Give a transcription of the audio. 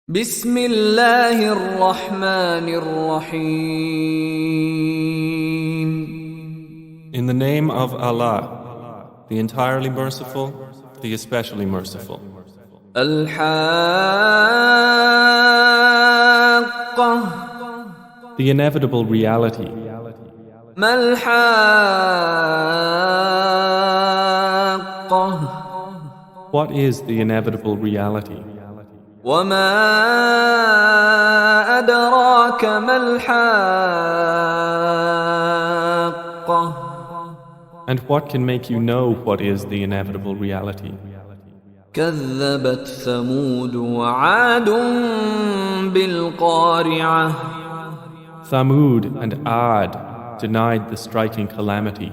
بسم الله الرحمن الرحيم. In the name of Allah, the entirely merciful, the especially merciful. الحاقة. The inevitable reality. ما الحاقة. What is the inevitable reality? وما أدراك ما الحاقة. And what can make you know what is the inevitable reality? كذبت ثمود وعاد بالقارعة. Thamud and Ad denied the striking calamity.